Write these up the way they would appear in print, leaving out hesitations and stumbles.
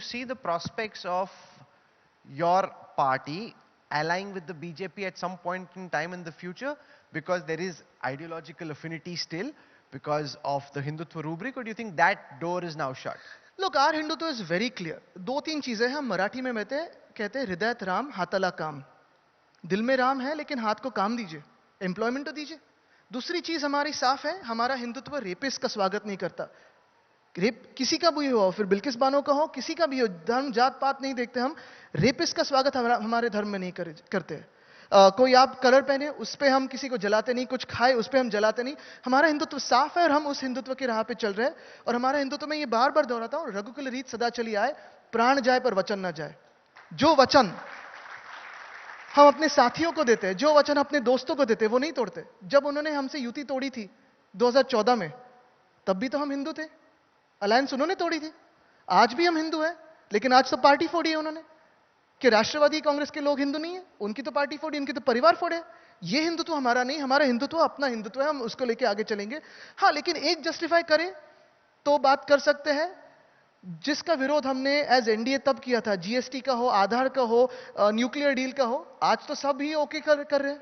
see the prospects of your party allying with the BJP at some point in time in the future because there is ideological affinity still because of the Hindutva rubric, or do you think that door is now shut? Look, our Hindutva is very clear. दो तीन चीजें हैं, हम मराठी में कहते हैं हृदयत राम हाथाला काम. दिल में राम है लेकिन हाथ को काम दीजिए, एम्प्लॉयमेंट तो दीजिए. दूसरी चीज हमारी साफ है, हमारा हिंदुत्व रेपिस्ट का स्वागत नहीं करता. रेप किसी का भी हो, फिर बिल्किस बानो का हो, किसी का भी हो, धर्म जात पात नहीं देखते हम. रेपिस्ट का स्वागत हमारे धर्म में नहीं करते. कोई आप कलर पहने उस पे हम किसी को जलाते नहीं, कुछ खाए उस पे हम जलाते नहीं. हमारा हिंदुत्व साफ है और हम उस हिंदुत्व की राह पे चल रहे हैं. और हमारा हिंदुत्व में ये बार बार दोहराता हूं, रघुकुल रीत सदा चली आए, प्राण जाए पर वचन ना जाए. जो वचन हम अपने साथियों को देते हैं, जो वचन अपने दोस्तों को देते हैं, वो नहीं तोड़ते. जब उन्होंने हमसे युति तोड़ी थी 2014 में, तब भी तो हम हिंदू थे. अलायंस उन्होंने तोड़ी थी. आज भी हम हिंदू हैं, लेकिन आज तो पार्टी फोड़ी है उन्होंने कि राष्ट्रवादी कांग्रेस के लोग हिंदू नहीं है. उनकी तो पार्टी फोड़ी, उनकी तो परिवार फोड़े. ये हिंदुत्व हमारा नहीं. हमारा हिंदुत्व अपना हिंदुत्व है, हम उसको लेके आगे चलेंगे. हाँ, लेकिन एक जस्टिफाई करें तो बात कर सकते हैं. जिसका विरोध हमने एज एनडीए तब किया था, जीएसटी का हो, आधार का हो, न्यूक्लियर डील का हो, आज तो सब ही ओके कर रहे हैं.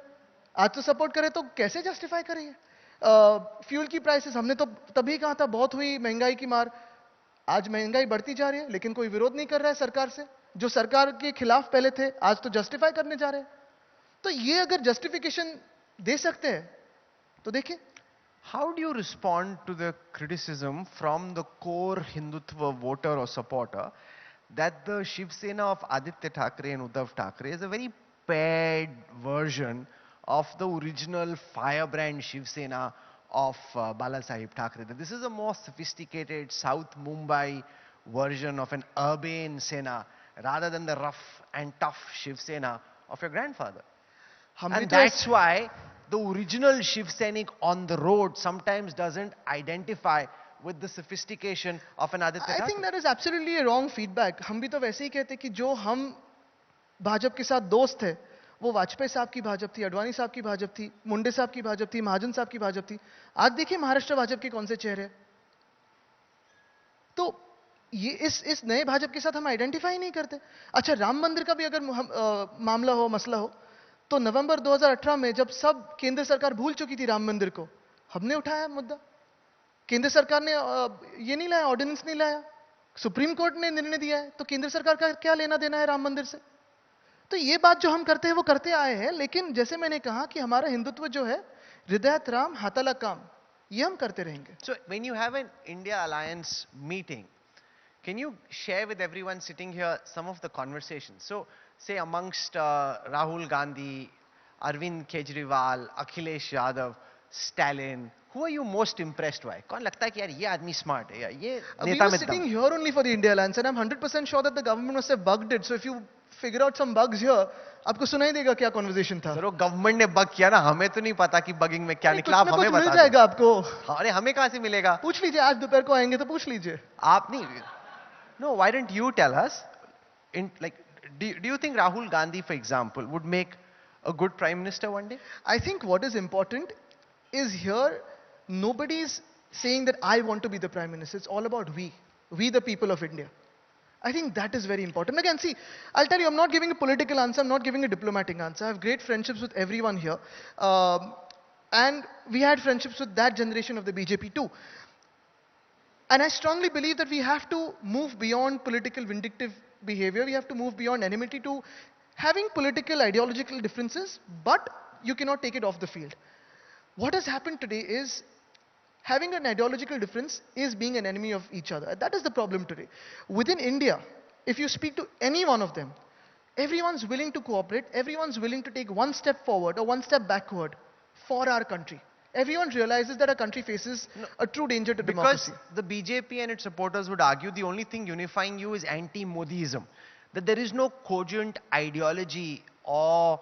आज तो सपोर्ट करें तो कैसे जस्टिफाई करेंगे? फ्यूल की प्राइसेस हमने तो तभी कहा था बहुत हुई महंगाई की मार. आज महंगाई बढ़ती जा रही है लेकिन कोई विरोध नहीं कर रहा है सरकार से. जो सरकार के खिलाफ पहले थे आज तो जस्टिफाई करने जा रहे हैं. तो ये अगर जस्टिफिकेशन दे सकते हैं तो देखिए. How do you respond to the criticism from the core Hindutva voter or supporter that the Shiv Sena of Aditya Thackeray and Uddhav Thackeray is a very pared version of the original firebrand Shiv Sena of Bala Sahib Thackeray? That this is a more sophisticated South Mumbai version of an urban Sena rather than the rough and tough Shiv Sena of your grandfather. And that's why the original Shiv Sainik on the road sometimes doesn't identify with the sophistication of an Aditya Thackeray. I think that is absolutely a wrong feedback. हम भी तो वैसे ही कहते कि जो हम भाजपा के साथ दोस्त थे, वो वाजपेयी साहब की भाजपा थी, अडवाणी साहब की भाजपा थी, मुंडे साहब की भाजपा थी, महाजन साहब की भाजपा थी. आज देखिए महाराष्ट्र भाजपा के कौन से चेहरे. तो ये इस नए भाजपा के साथ हम आइडेंटिफाई नहीं करते. अच्छा, राम मंदिर का भी अगर मामला हो, मसला हो, तो नवंबर 2018 में जब सब केंद्र सरकार भूल चुकी थी राम मंदिर को, हमने उठाया मुद्दा. केंद्र सरकार ने ये नहीं लाया, ऑर्डिनेंस नहीं लाया, सुप्रीम कोर्ट ने निर्णय दिया है, तो केंद्र सरकार का क्या लेना देना है राम मंदिर से? तो ये बात जो हम करते हैं वो करते आए हैं. लेकिन जैसे मैंने कहा कि हमारा हिंदुत्व जो है हृदयत राम हाथाला काम, ये हम करते रहेंगे. So when you have an India Alliance meeting, can you share with everyone sitting here some of the conversations? So say amongst Rahul Gandhi, Arvind Kejriwal, Akhilesh Yadav, Stalin, who are you most impressed by? कौन लगता है कि यार ये आदमी smart है, या ये नेता में We were sitting here only for the India Alliance and I'm 100% sure that the government must have bugged it. So if you figure out some bugs here, आपको सुनाई देगा क्या conversation था. सर, गवर्नमेंट ने बग किया ना, हमें तो नहीं पता कि बगिंग में क्या निकला. आप हमें बता मिल जाएगा आपको. अरे हमें कहाँ से मिलेगा? पूछ लीजिए, आज दोपहर को आएंगे तो पूछ लीजिए. आप नहीं. No, why don't you tell us? Do you think Rahul Gandhi, for example, would make a good prime minister one day? I think what is important is here, nobody is saying that I want to be the prime minister. It's all about we the people of India. I think that is very important. Again, see, I'll tell you, I'm not giving a political answer, I'm not giving a diplomatic answer. I have great friendships with everyone here. And we had friendships with that generation of the BJP too. And I strongly believe that we have to move beyond political vindictive behavior. We have to move beyond enmity to having political ideological differences, but you cannot take it off the field. What has happened today is having an ideological difference is being an enemy of each other. That is the problem today. Within India, if you speak to any one of them, everyone's willing to cooperate, everyone's willing to take one step forward or one step backward for our country. Everyone realizes that our country faces a true danger to democracy. Because the BJP and its supporters would argue the only thing unifying you is anti-Modiism. That there is no cogent ideology or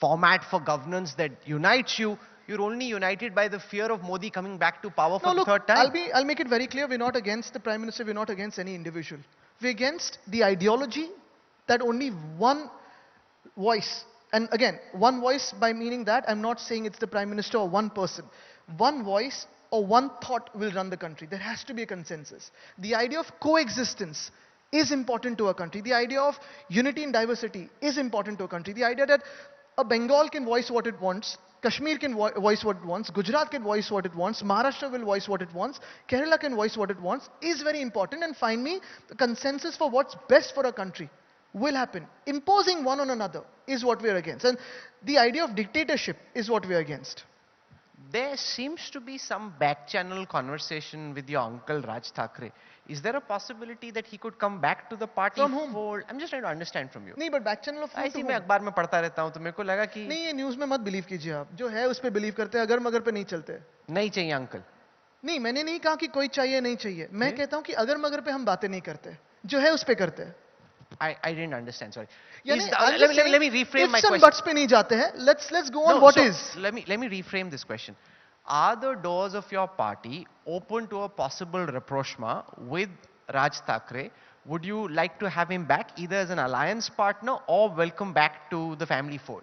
format for governance that unites you. You're only united by the fear of Modi coming back to power for the third time. I'll make it very clear, we're not against the Prime Minister, we're not against any individual. We're against the ideology that only one voice, and again, one voice by meaning that I'm not saying it's the Prime Minister or one person. One voice or one thought will run the country. There has to be a consensus. The idea of coexistence is important to a country. The idea of unity in diversity is important to a country. The idea that a Bengal can voice what it wants, Kashmir can voice what it wants, Gujarat can voice what it wants, Maharashtra will voice what it wants, Kerala can voice what it wants, is very important. And finally, the consensus for what's best for a country will happen. Imposing one on another is what we are against. And the idea of dictatorship is what we are against. There seems to be some back channel conversation with your uncle Raj Thackeray. Is there a possibility that he could come back to the party From whom? fold? I'm just trying to understand from you. नहीं, but back channel of I see, मैं अखबार में पढ़ता रहता हूँ तो मेरे को लगा कि नहीं, ये न्यूज में मत बिलीव कीजिए आप, जो है उस पे बिलीव करते हैं, अगर मगर पे नहीं चलते। नहीं चाहिए अंकल। नहीं, मैंने नहीं कहा कि कोई चाहिए नहीं चाहिए, मैं कहता हूं कि अगर मगर पे हम बातें नहीं करते, जो है उस पे करते हैं। I didn't understand, sorry. यानी Let me reframe my ifs and question. buts पे नहीं जाते हैं, let's go on No, what so is. let me reframe this question. Are the doors of your party open to a possible rapprochement with Raj Thackeray? Would you like to have him back either as an alliance partner or welcome back to the family fold?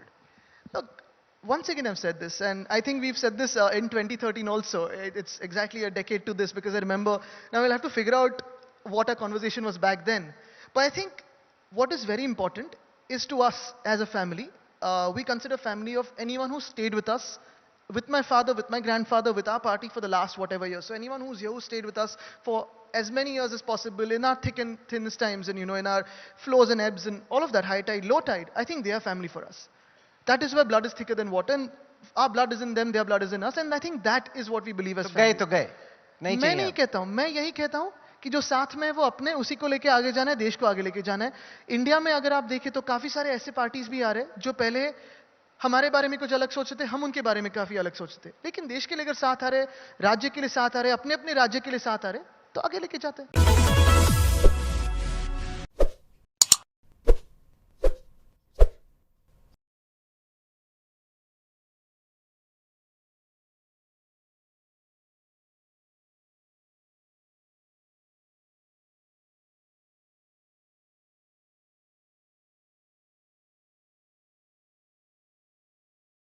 Look, once again I've said this, and I think we've said this in 2013 also. It's exactly a decade to this, because I remember, now we'll have to figure out what our conversation was back then. But I think what is very important is, to us as a family, we consider family of anyone who stayed with us, with my father, with my grandfather, with our party for the last whatever years. So anyone who's here who stayed with us for as many years as possible in our thick and thinnest times, and in our flows and ebbs and all of that, high tide, low tide, I think they are family for us. That is why blood is thicker than water, and our blood is in them, their blood is in us, and I think that is what we believe as family. तो गए नहीं मैं चाहिए नहीं कहता हूं, मैं यही कहता हूं कि जो साथ में है वो अपने उसी को लेके आगे जाना है, देश को आगे लेके जाना है। इंडिया में अगर आप देखें तो काफी सारे ऐसे पार्टीज भी आ रहे हैं जो पहले हमारे बारे में कुछ अलग सोचते थे, हम उनके बारे में काफी अलग सोचते थे, लेकिन देश के लिए अगर साथ आ रहे, राज्य के लिए साथ आ रहे, अपने अपने राज्य के लिए साथ आ रहे, तो आगे लेके जाते हैं।